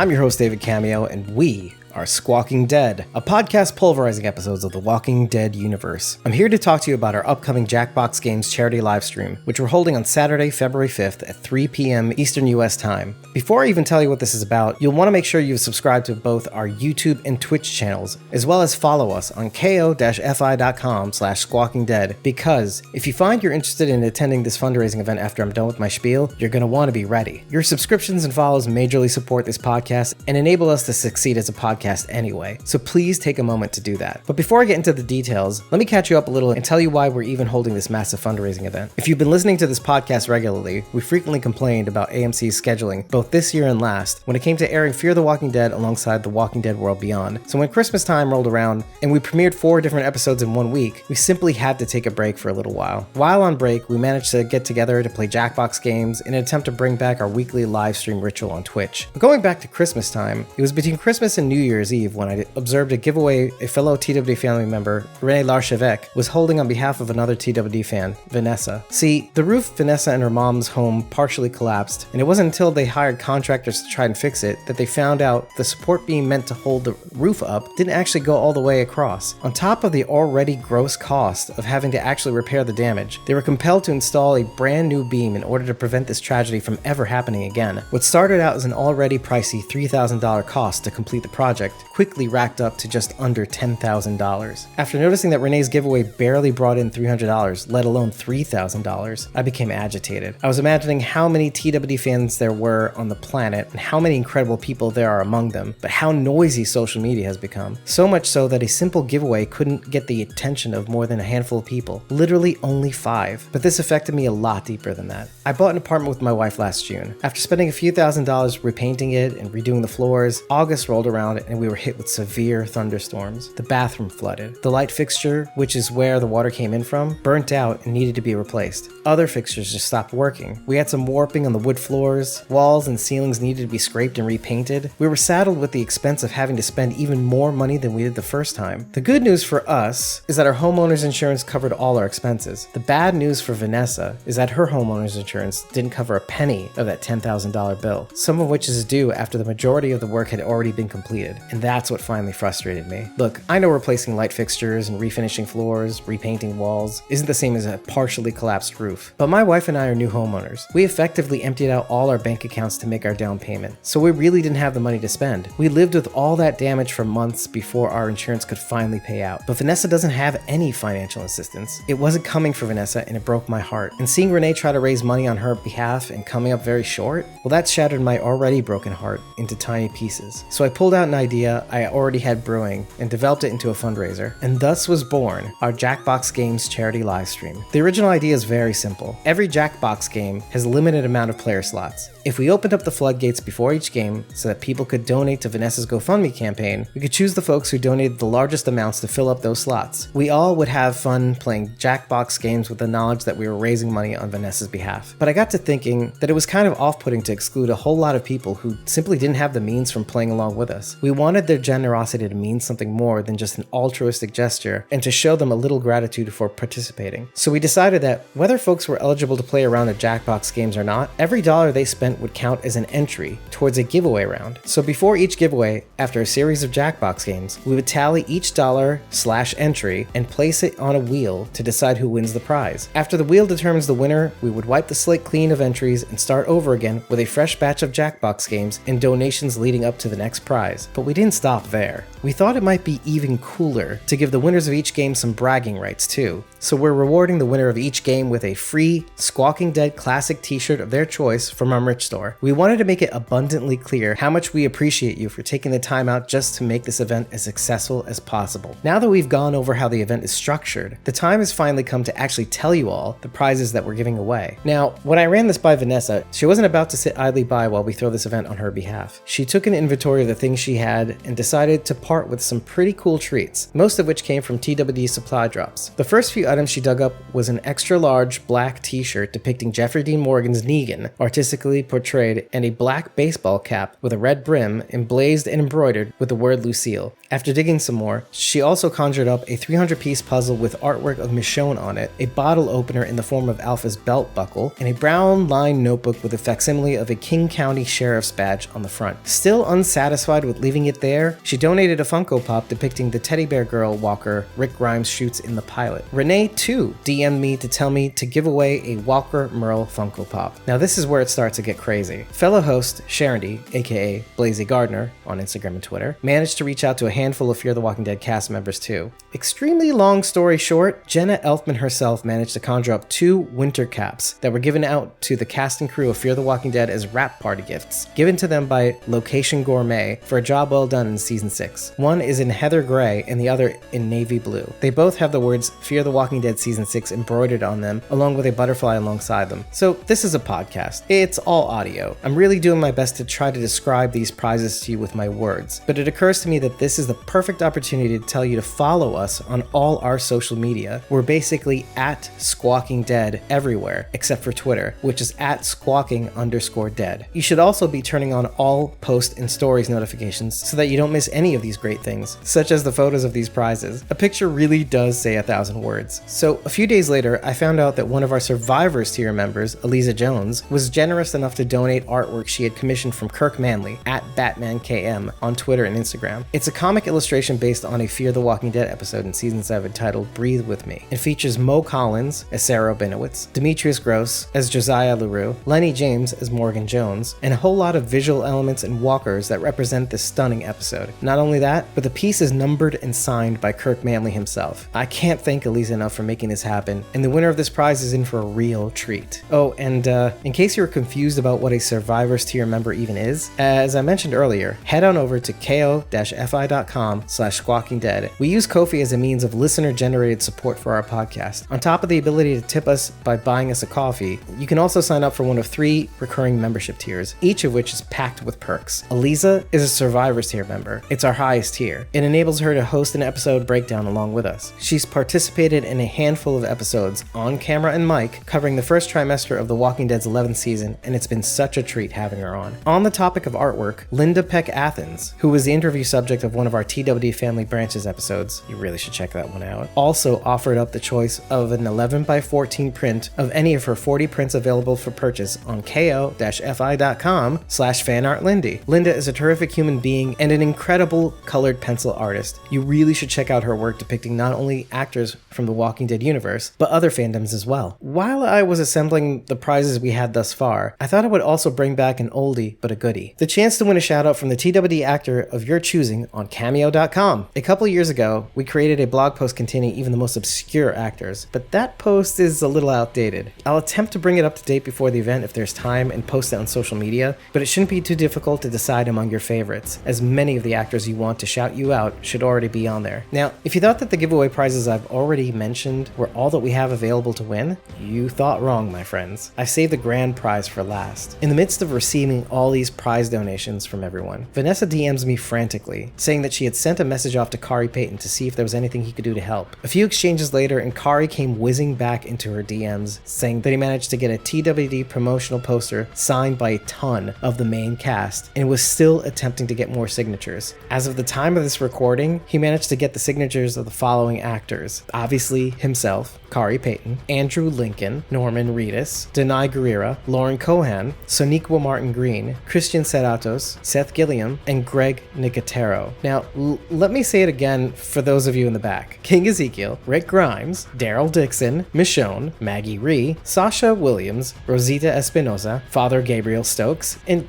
I'm your host, David Cameo, and we are Squawking Dead, a podcast pulverizing episodes of the Walking Dead universe. I'm here to talk to you about our upcoming Jackbox Games charity livestream, which we're holding on Saturday, February 5th at 3 p.m. Eastern US time. Before I even tell you what this is about, you'll want to make sure you've subscribed to both our YouTube and Twitch channels, as well as follow us on ko-fi.com/squawkingdead, because if you find you're interested in attending this fundraising event after I'm done with my spiel, you're going to want to be ready. Your subscriptions and follows majorly support this podcast and enable us to succeed as a podcast anyway, so please take a moment to do that. But before I get into the details, let me catch you up a little and tell you why we're even holding this massive fundraising event. If you've been listening to this podcast regularly, we frequently complained about AMC's scheduling, both this year and last, when it came to airing Fear the Walking Dead alongside The Walking Dead World Beyond. So when Christmas time rolled around and we premiered 4 different episodes in 1 week, we simply had to take a break for a little while. While on break, we managed to get together to play Jackbox games in an attempt to bring back our weekly live stream ritual on Twitch. But going back to Christmas time, it was between Christmas and New Year's Eve when I observed a giveaway a fellow TWD family member, Renee Larchevêque, was holding on behalf of another TWD fan, Vanessa. See, the roof Vanessa and her mom's home partially collapsed, and it wasn't until they hired contractors to try and fix it that they found out the support being meant to hold the roof up didn't actually go all the way across. On top of the already gross cost of having to actually repair the damage, they were compelled to install a brand new beam in order to prevent this tragedy from ever happening again. What started out as an already pricey $3,000 cost to complete the project quickly racked up to just under $10,000. After noticing that Renee's giveaway barely brought in $300, let alone $3,000, I became agitated. I was imagining how many TWD fans there were on the planet and how many incredible people there are among them, but how noisy social media has become. So much so that a simple giveaway couldn't get the attention of more than a handful of people, literally only 5. But this affected me a lot deeper than that. I bought an apartment with my wife last June. After spending a few $1,000s repainting it and redoing the floors, August rolled around and we were hit with severe thunderstorms. The bathroom flooded. The light fixture, which is where the water came in from, burnt out and needed to be replaced. Other fixtures just stopped working. We had some warping on the wood floors. Walls and ceilings needed to be scraped and repainted. We were saddled with the expense of having to spend even more money than we did the first time. The good news for us is that our homeowner's insurance covered all our expenses. The bad news for Vanessa is that her homeowner's insurance didn't cover a penny of that $10,000 bill, some of which is due after the majority of the work had already been completed. And that's what finally frustrated me. Look, I know replacing light fixtures and refinishing floors, repainting walls isn't the same as a partially collapsed roof, but my wife and I are new homeowners. We effectively emptied out all our bank accounts to make our down payment, so we really didn't have the money to spend. We lived with all that damage for months before our insurance could finally pay out. But Vanessa doesn't have any financial assistance. It wasn't coming for Vanessa and it broke my heart. And seeing Renee try to raise money on her behalf and coming up very short, well, that shattered my already broken heart into tiny pieces. So I pulled out an idea I already had brewing and developed it into a fundraiser, and thus was born our Jackbox Games charity livestream. The original idea is very simple. Every Jackbox game has a limited amount of player slots. If we opened up the floodgates before each game so that people could donate to Vanessa's GoFundMe campaign, we could choose the folks who donated the largest amounts to fill up those slots. We all would have fun playing Jackbox games with the knowledge that we were raising money on Vanessa's behalf. But I got to thinking that it was kind of off-putting to exclude a whole lot of people who simply didn't have the means from playing along with us. We wanted their generosity to mean something more than just an altruistic gesture and to show them a little gratitude for participating. So we decided that whether folks were eligible to play around at Jackbox games or not, every dollar they spent would count as an entry towards a giveaway round. So before each giveaway, after a series of Jackbox games, we would tally each $/entry and place it on a wheel to decide who wins the prize. After the wheel determines the winner, we would wipe the slate clean of entries and start over again with a fresh batch of Jackbox games and donations leading up to the next prize. But we didn't stop there. We thought it might be even cooler to give the winners of each game some bragging rights too. So we're rewarding the winner of each game with a free Squawking Dead classic t-shirt of their choice from our merch store. We wanted to make it abundantly clear how much we appreciate you for taking the time out just to make this event as successful as possible. Now that we've gone over how the event is structured, the time has finally come to actually tell you all the prizes that we're giving away. Now, when I ran this by Vanessa, she wasn't about to sit idly by while we throw this event on her behalf. She took an inventory of the things she had and decided to part with some pretty cool treats, most of which came from TWD supply drops. The first few items she dug up was an extra large black t-shirt depicting Jeffrey Dean Morgan's Negan, artistically portrayed, and a black baseball cap with a red brim emblazed and embroidered with the word Lucille. After digging some more, she also conjured up a 300-piece puzzle with artwork of Michonne on it, a bottle opener in the form of Alpha's belt buckle, and a brown-lined notebook with a facsimile of a King County Sheriff's badge on the front. Still unsatisfied with leaving it there, she donated a Funko Pop depicting the teddy bear girl walker Rick Grimes shoots in the pilot. Renee, too, DM'd me to tell me to give away a Walker Merle Funko Pop. Now this is where it starts to get crazy. Fellow host Sharondy, aka Blazy Gardner on Instagram and Twitter, managed to reach out to a handful of Fear the Walking Dead cast members too. Extremely long story short, Jenna Elfman herself managed to conjure up 2 winter caps that were given out to the cast and crew of Fear the Walking Dead as wrap party gifts, given to them by Location Gourmet for a job well done in season 6. One is in heather gray and the other in navy blue. They both have the words Fear the Walking Dead season 6 embroidered on them, along with a butterfly alongside them. So this is a podcast. It's all audio. I'm really doing my best to try to describe these prizes to you with my words, but it occurs to me that this is the perfect opportunity to tell you to follow us on all our social media. We're basically at Squawking Dead everywhere, except for Twitter, which is at squawking_dead. You should also be turning on all post and stories notifications so that you don't miss any of these great things, such as the photos of these prizes. A picture really does say 1,000 words. So a few days later, I found out that one of our Survivors tier members, Eliza Jones, was generous enough to donate artwork she had commissioned from Kirk Manley at BatmanKM on Twitter and Instagram. It's a comic illustration based on a Fear the Walking Dead episode in season 7 titled Breathe With Me. It features Mo Collins as Sarah Benowitz, Demetrius Gross as Josiah LaRue, Lenny James as Morgan Jones, and a whole lot of visual elements and walkers that represent this stunning episode. Not only that, but the piece is numbered and signed by Kirk Manley himself. I can't thank Elisa enough for making this happen, and the winner of this prize is in for a real treat. Oh, and in case you were confused about what a Survivors tier member even is, as I mentioned earlier, head on over to ko-fi.com/squawkingdead. We use Ko-fi as a means of listener-generated support for our podcast. On top of the ability to tip us by buying us a coffee, you can also sign up for one of 3 recurring membership tiers, each of which is packed with perks. Eliza is a Survivors tier member. It's our highest tier. It enables her to host an episode breakdown along with us. She's participated in a handful of episodes on camera and mic covering the first trimester of The Walking Dead's 11th season, and it's been such a treat having her on. On the topic of artwork, Linda Peck Athens, who was the interview subject of one of our TWD Family Branches episodes, you really should check that one out, also offered up the choice of an 11x14 print of any of her 40 prints available for purchase on ko-fi.com/fanartlindy. Linda is a terrific human being and an incredible colored pencil artist. You really should check out her work depicting not only actors from the Walking Dead universe, but other fandoms as well. While I was assembling the prizes we had thus far, I thought I would also bring back an oldie but a goodie. The chance to win a shout out from the TWD actor of your choosing on cameo.com. A couple years ago, we created a blog post containing even the most obscure actors, but that post is a little outdated. I'll attempt to bring it up to date before the event if there's time and post it on social media, but it shouldn't be too difficult to decide among your favorites, as many of the actors you want to shout you out should already be on there. Now, if you thought that the giveaway prizes I've already mentioned were all that we have available to win, you thought wrong, my friends. I saved the grand prize for last. In the midst of receiving all these prize donations from everyone, Vanessa DMs me frantically, saying that she had sent a message off to Kari Payton to see if there was anything he could do to help. A few exchanges later, and Kari came whizzing back into her DMs, saying that he managed to get a TWD promotional poster signed by a ton of the main cast, and was still attempting to get more signatures. As of the time of this recording, he managed to get the signatures of the following actors. Obviously himself, Kari Payton, Andrew Lincoln, Norman Reedus, Denai Guerrera, Lauren Cohan, Soniqua Martin Green, Christian Serratos, Seth Gilliam, and Greg Nicotero. Now, let me say it again for those of you in the back. King Ezekiel, Rick Grimes, Daryl Dixon, Michonne, Maggie Rhee, Sasha Williams, Rosita Espinosa, Father Gabriel Stokes, and,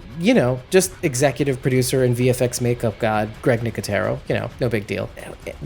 just executive producer and VFX makeup god Greg Nicotero. No big deal.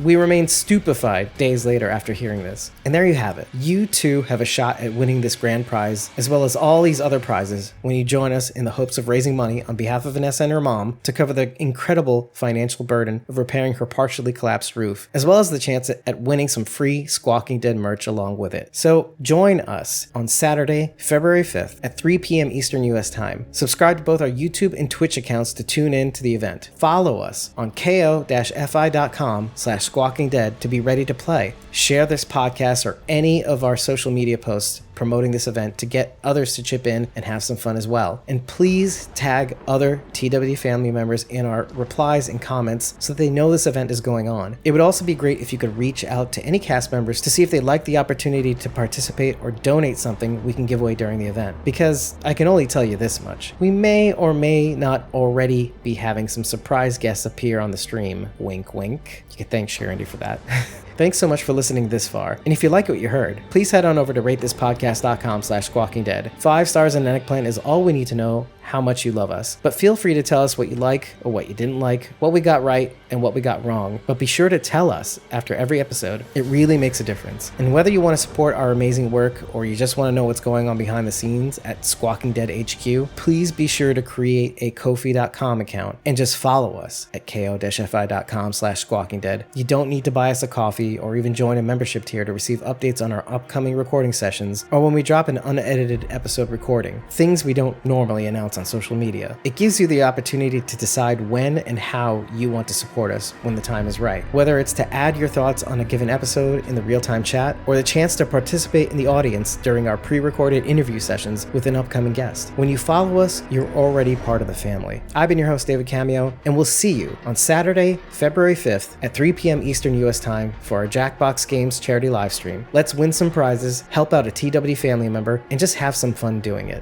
We remained stupefied days later after hearing this. And there you have it. You too have a shot at winning this grand prize, as well as all these other prizes, when you join us in the hopes of raising money on behalf of Vanessa and her mom to cover the incredible financial burden of repairing her partially collapsed roof, as well as the chance at winning some free Squawking Dead merch along with it. So join us on Saturday, February 5th at 3 p.m. Eastern US time. Subscribe to both our YouTube and Twitch accounts to tune in to the event. Follow us on ko-fi.com/squawkingdead to be ready to play. Share this podcast or any of our social media posts promoting this event to get others to chip in and have some fun as well. And please tag other TWD family members in our replies and comments so that they know this event is going on. It would also be great if you could reach out to any cast members to see if they'd like the opportunity to participate or donate something we can give away during the event. Because I can only tell you this much. We may or may not already be having some surprise guests appear on the stream. Wink, wink. You can thank Sharondy for that. Thanks so much for listening this far. And if you like what you heard, please head on over to ratethispodcast.com/squawkingdead. 5 stars and an eggplant is all we need to know how much you love us. But feel free to tell us what you like or what you didn't like, what we got right and what we got wrong. But be sure to tell us after every episode. It really makes a difference. And whether you want to support our amazing work or you just want to know what's going on behind the scenes at Squawking Dead HQ, please be sure to create a Ko-fi.com account and just follow us at ko-fi.com/squawkingdead. You don't need to buy us a coffee or even join a membership tier to receive updates on our upcoming recording sessions or when we drop an unedited episode recording, things we don't normally announce on social media. It gives you the opportunity to decide when and how you want to support us when the time is right. Whether it's to add your thoughts on a given episode in the real-time chat or the chance to participate in the audience during our pre-recorded interview sessions with an upcoming guest. When you follow us, you're already part of the family. I've been your host, David Cameo, and we'll see you on Saturday, February 5th at 3 p.m. Eastern US time for our Jackbox Games charity livestream. Let's win some prizes, help out a TW family member, and just have some fun doing it.